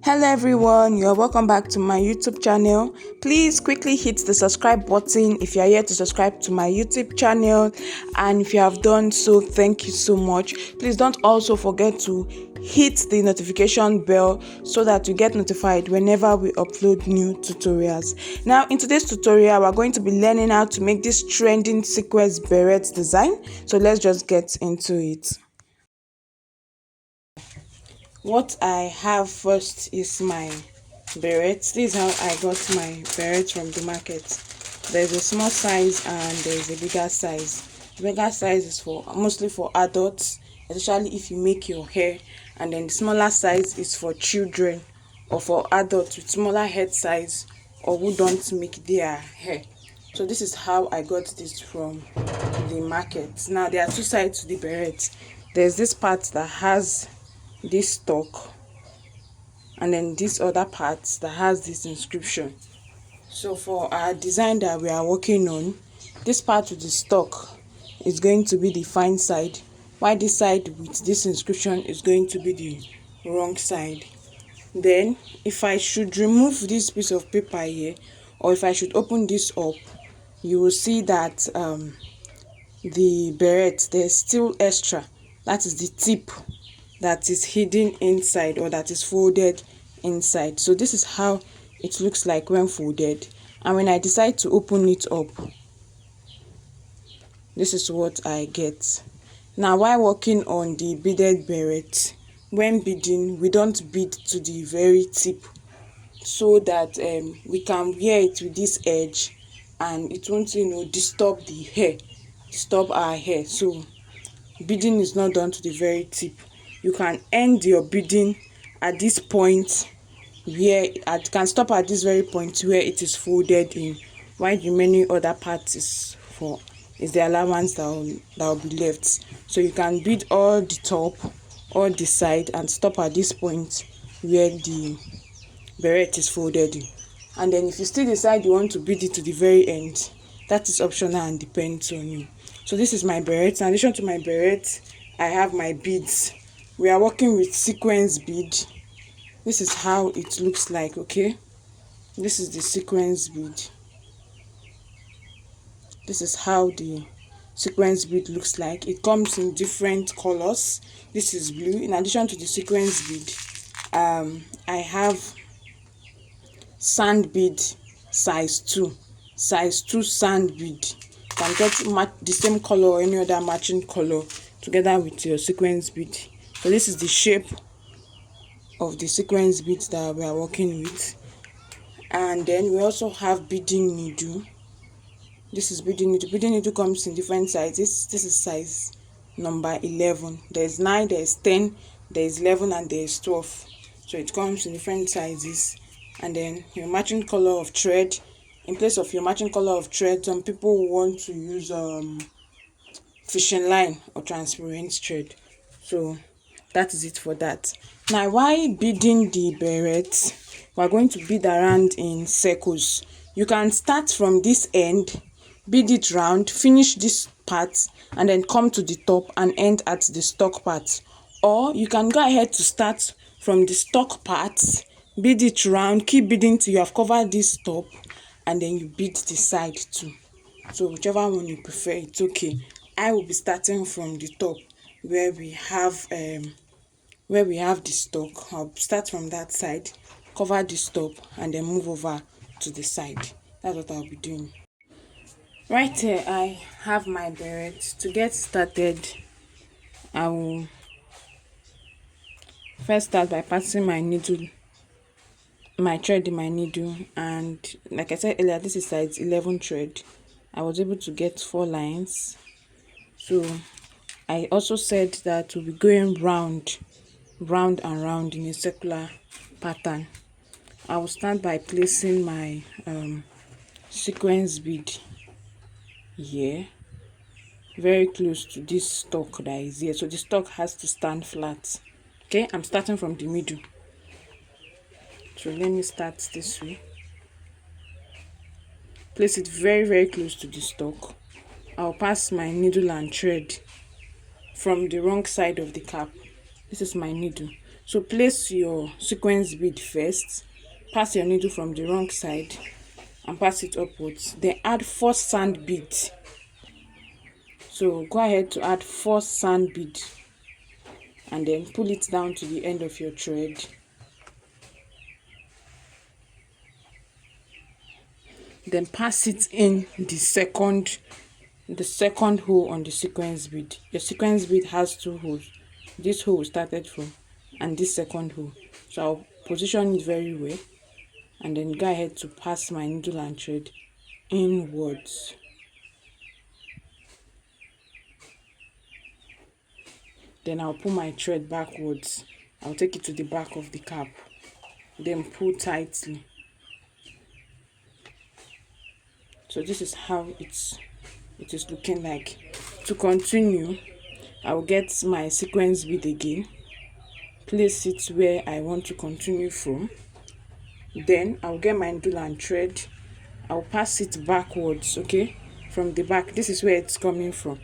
Hello everyone, you're welcome back to my YouTube channel. Please quickly hit the subscribe button if you are here to subscribe to my YouTube channel, and if you have done so, thank you so much. Please don't also forget to hit the notification bell so that you get notified whenever we upload new tutorials. Now in today's tutorial, we're going to be learning how to make this trending sequence beret design. So let's just get into it. What I have first is my beret. This is how I got my beret from the market. There's a small size and there's a bigger size. The bigger size is for mostly for adults, especially if you make your hair, and then the smaller size is for children or for adults with smaller head size or who don't make their hair. So this is how I got this from the market. Now there are two sides to the beret. There's this part that has this stock, and then this other part that has this inscription. So for our design that we are working on, this part with the stock is going to be the fine side, while this side with this inscription is going to be the wrong side. Then if I should remove this piece of paper here, or if I should open this up, you will see that the beret, there's still extra, that is the tip that is hidden inside, or that is folded inside. So this is how it looks like when folded, and when I decide to open it up, this is what I get. Now while working on the beaded beret, when beading, we don't bead to the very tip so that we can wear it with this edge and it won't disturb the hair, disturb our hair. So beading is not done to the very tip. You can end your beading at this point where it can stop at this very point where it is folded in, while the many other parts is the allowance that will be left. So you can bead all the top, all the side, and stop at this point where the beret is folded in. And then if you still decide you want to bead it to the very end, that is optional and depends on you. So this is my beret. In addition to my beret, I have my beads. We are working with sequence bead. This is how it looks like. Okay, this is the sequence bead. This is how the sequence bead looks like. It comes in different colors. This is blue. In addition to the sequence bead, I have sand bead size 2 sand bead. You can get the same color or any other matching color together with your sequence bead. So this is the shape of the sequence bead that we are working with. And then we also have beading needle. This is beading needle. Beading needle comes in different sizes. This is size number 11. There's 9, there's 10, there's 11, and there's 12. So it comes in different sizes. And then your matching color of thread. In place of your matching color of thread, some people want to use fishing line or transparent thread. So that is it for that. Now while beading the beret, we are going to bead around in circles. You can start from this end, bead it round, finish this part, and then come to the top and end at the stock part. Or you can go ahead to start from the stock part, bead it round, keep beading till you have covered this top, and then you bead the side too. So whichever one you prefer, it's okay. I will be starting from the top where we have the stock. I'll start from that side, cover this top, and then move over to the side. That's what I'll be doing. Right here I have my beret. To get started, I will first start by passing my thread in my needle, and like I said earlier, this is size 11 thread. I was able to get 4 lines. So I also said that we'll be going round and round in a circular pattern. I will start by placing my sequence bead here, very close to this stock that is here. So the stock has to stand flat. Okay, I'm starting from the middle. So let me start this way. Place it very close to the stock. I'll pass my needle and thread from the wrong side of the cap. This is my needle. So place your sequence bead first, pass your needle from the wrong side and pass it upwards, then add 4 sand beads. So go ahead to add 4 sand beads and then pull it down to the end of your thread. Then pass it in the second hole on the sequence bead. Your sequence bead has 2 holes. This hole we started from and this second hole. So I'll position it very well and then go ahead to pass my needle and thread inwards. Then I'll pull my thread backwards. I'll take it to the back of the cap. Then pull tightly. So this is how it is looking like. To continue, I will get my sequence bead again, place it where I want to continue from. Then I'll get my needle and thread. I'll pass it backwards, okay, from the back. This is where it's coming from.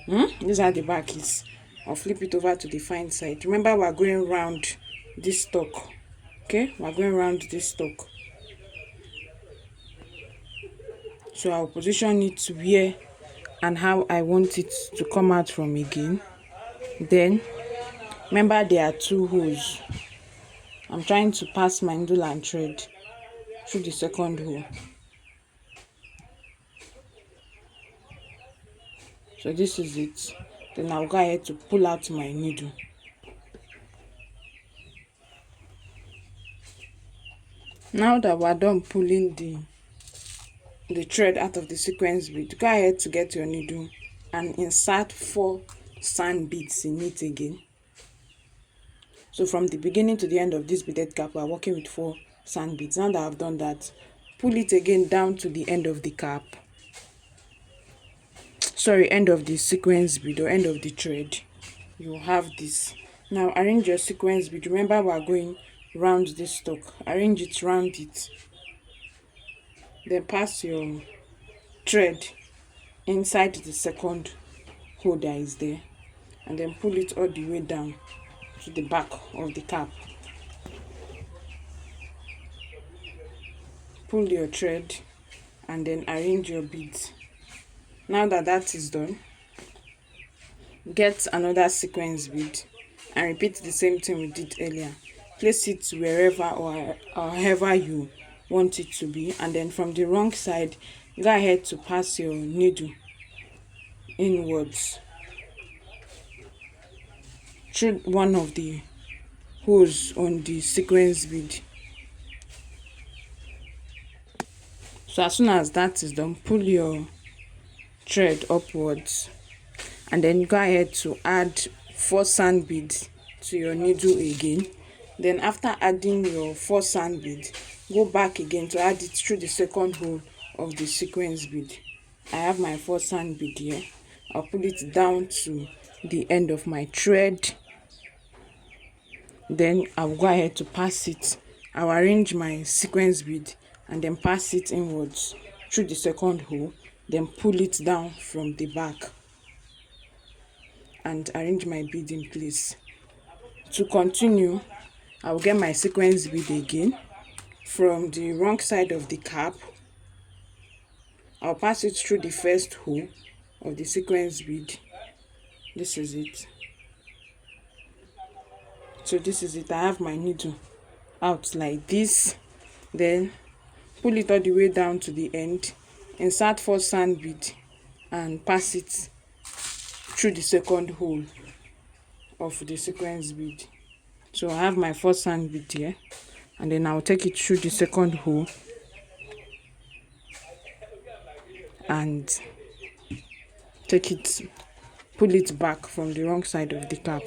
This is how the back is. I'll flip it over to the fine side. Remember, we're going around this stock, okay? We're going around this stock. So I'll position it where and how I want it to come out from again. Then remember, there are 2 holes. I'm trying to pass my needle and thread through the second hole. So this is it. Then I'll go ahead to pull out my needle. Now that we're done pulling the thread out of the sequence bead, go ahead to get your needle and insert 4 sand beads in it again. So from the beginning to the end of this beaded cap, we're working with 4 sand beads. Now that I've done that, pull it again down to the end of the cap. End of the sequence bead or end of the thread. You have this. Now arrange your sequence bead. Remember, we're going round this stock. Arrange it round it. Then pass your thread inside the second hole that is there and then pull it all the way down to the back of the cap. Pull your thread and then arrange your beads. Now that that is done, get another sequence bead and repeat the same thing we did earlier. Place it wherever or however you want it to be, and then from the wrong side, go ahead to pass your needle inwards through one of the holes on the sequence bead. So as soon as that is done, pull your thread upwards and then go ahead to add 4 sand beads to your needle again. Then after adding your 4 sand beads, go back again to add it through the second hole of the sequence bead. I have my 4 sand bead here. I'll pull it down to the end of my thread. Then I'll go ahead to pass it. I'll arrange my sequence bead and then pass it inwards through the second hole. Then pull it down from the back and arrange my bead in place. To continue, I'll get my sequence bead again from the wrong side of the cap. I'll pass it through the first hole of the sequence bead. This is it. So this is it. I have my needle out like this. Then pull it all the way down to the end. Insert 4 sand bead and pass it through the second hole of the sequence bead. So I have my 4 sand bead here, and then I'll take it through the second hole and pull it back from the wrong side of the cap.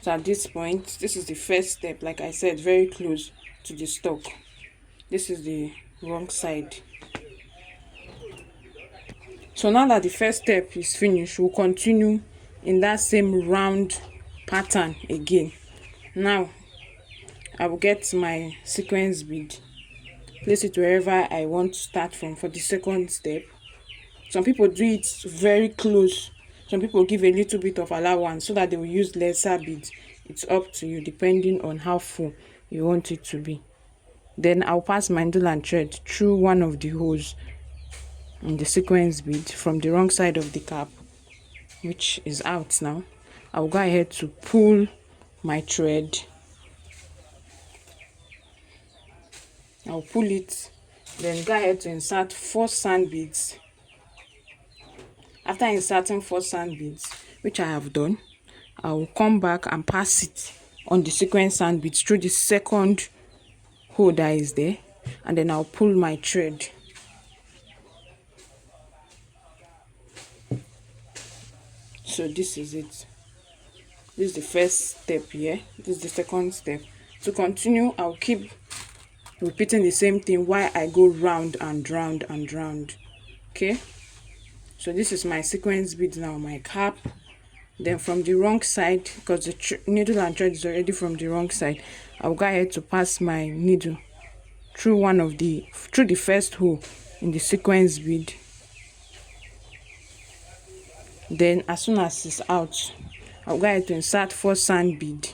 So at this point, this is the first step, like I said, very close to the stock. This is the wrong side. So now that the first step is finished, we'll continue in that same round pattern again. Now I will get my sequence bead, place it wherever I want to start from for the second step. Some people do it very close. Some people give a little bit of allowance so that they will use lesser beads. It's up to you depending on how full you want it to be. Then I'll pass my needle and thread through one of the holes in the sequence bead from the wrong side of the cap, which is out now. I'll go ahead to pull my thread. I'll pull it, then go ahead to insert 4 sand beads. After inserting 4 sand beads, which I have done, I will come back and pass it on the sequence sand beads through the second hole that is there, and then I'll pull my thread. So this is it. This is the first step here. This is the second step. To continue, I'll keep repeating the same thing while I go round and round and round. Okay, so this is my sequence bead now, my cap. Then from the wrong side, because the needle and thread is already from the wrong side, I'll go ahead to pass my needle through the first hole in the sequence bead. Then as soon as it's out, I'll go ahead to insert 4 sand bead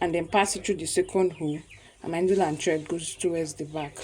and then pass it through the second hole, and my needle and thread goes towards the back.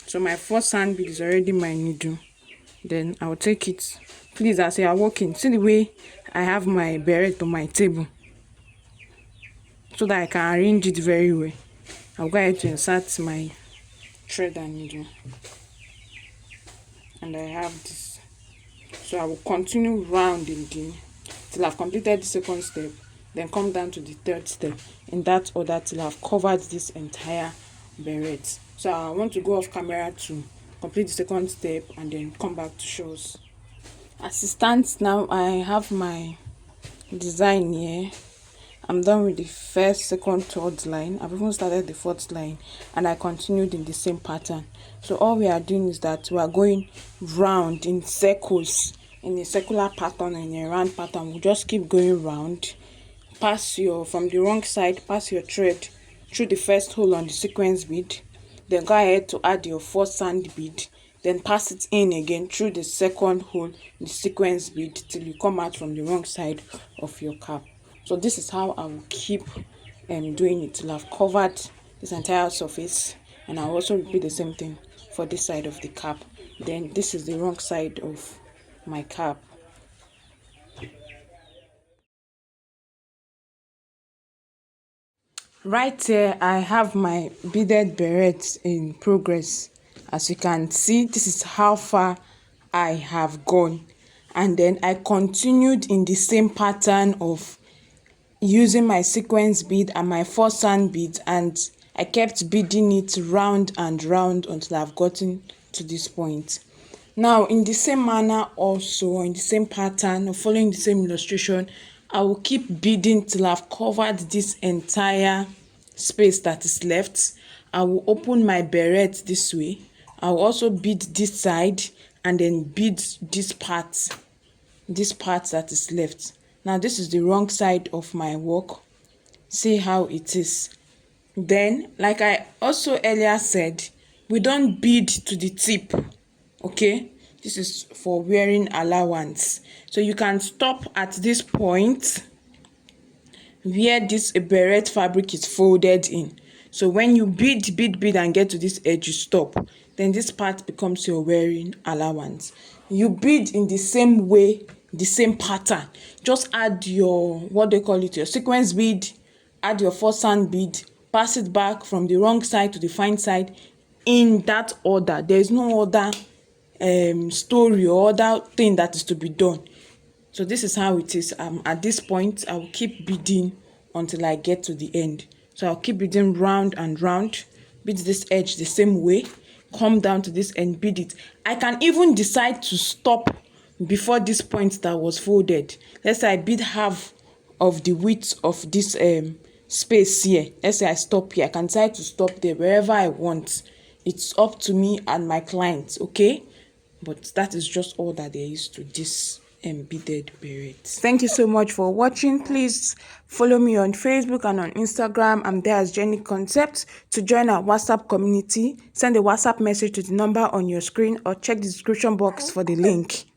So my 4 sand bead is already my needle. Then I'll take it. Please, as you are working, see the way I have my beret on my table so that I can arrange it very well. I'll go ahead to insert my thread and needle, and I have this. So I will continue rounding till I've completed the second step, then come down to the third step in that order till I've covered this entire beret. So I want to go off camera to complete the second step and then come back to show us. As it stands now, I have my design here. I'm done with the first, second, third line. I've even started the fourth line, and I continued in the same pattern. So all we are doing is that we are going round in circles, in a circular pattern, in a round pattern. We'll just keep going round. From the wrong side, pass your thread through the first hole on the sequence bead. Then go ahead to add your 4 sand bead. Then pass it in again through the second hole in the sequence bead till you come out from the wrong side of your cap. So this is how I will keep doing it till I've covered this entire surface, and I'll also repeat the same thing for this side of the cap. Then this is the wrong side of my cap. Right here I have my beaded beret in progress. As you can see, this is how far I have gone, and then I continued in the same pattern of using my sequence bead and my 4 sand beads, and I kept beading it round and round until I've gotten to this point. Now in the same manner, also in the same pattern of following the same illustration, I will keep beading till I've covered this entire space that is left. I will open my beret this way. I will also bead this side and then bead this part that is left. Now this is the wrong side of my work. See how it is. Then, like I also earlier said, we don't bead to the tip. Okay, this is for wearing allowance. So you can stop at this point where this beret fabric is folded in. So when you bead and get to this edge, you stop. Then this part becomes your wearing allowance. You bead in the same way, the same pattern. Just add your your sequence bead, add your 4 sand bead, pass it back from the wrong side to the fine side in that order. There is no other story or other thing that is to be done. So this is how it is. At this point, I will keep beading until I get to the end. So I'll keep beading round and round, bead this edge the same way, come down to this and bead it. I can even decide to stop before this point that was folded. Let's say I bead half of the width of this space here. Let's say I stop here. I can decide to stop there wherever I want. It's up to me and my client, okay? But that is just all that there is to this beaded beret. Thank you so much for watching. Please follow me on Facebook and on Instagram. I'm there as JenieConcept. To join our WhatsApp community, send a WhatsApp message to the number on your screen or check the description box for the link.